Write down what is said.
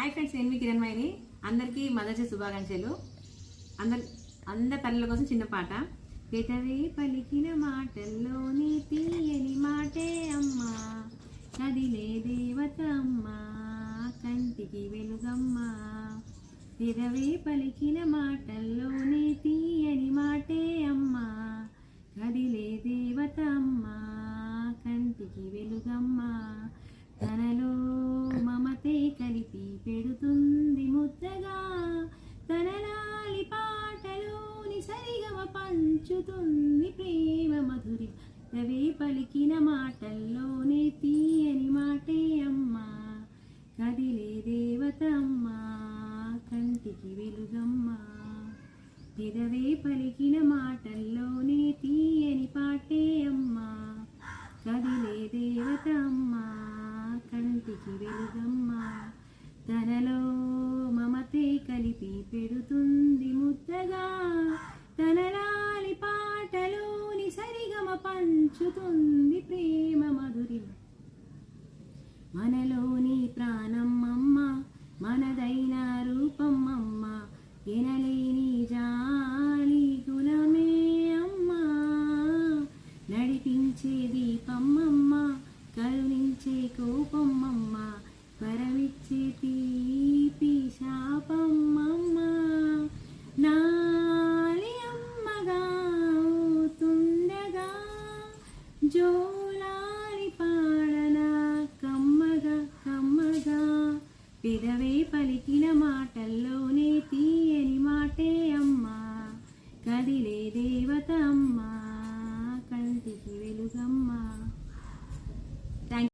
Hi friends, నేను మీ కిరణ్మయిని. అందరికీ mothers day శుభాకాంక్షలు. అందరి తల్లుల కోసం చిన్న పాట. పెదవే పలికిన మాటల్లోనే తీయని మాటే అమ్మా, కదిలే దేవత అమ్మా, కంటికి వెలుగమ్మా. పెదవే పలికిన మాటల్లోనే తీయని మాటే అమ్మా, కదిలే దేవత అమ్మా, కంటికి వెలుగమ్మా. తనలో మమతే కలిపి పెడుతుంది ముద్దగా, తన లాలి పాటలోని సరిగమ పంచుతుంది ప్రేమ మధురి. రవే పలికిన మాటల్లోనే తీయని మాటే అమ్మా, కదిలే దేవత అమ్మా, కంటికి వెలుగమ్మా. పెదవే పలికిన మాటల్లోనే తీయని పాటే అమ్మా, కదిలే దేవత అమ్మా, కంటికి వెలుగమ్మా. తనలో మమతే కలిపి పెడుతుంది ముద్దగా, తన లాలి పాటలోని సరిగమ పంచుతుంది ప్రేమ మధురిమ. మనలోని ప్రాణం అమ్మ, మనదైన రూపం అమ్మ, ఎనలేని జాలి గుణమే అమ్మా. నడిపించే దీపం అమ్మ, కరుణించే కోపం అమ్మ, వరమిచ్చే తీపి శాపం అమ్మ. నాలి అమ్మగా అవుతుండగా జో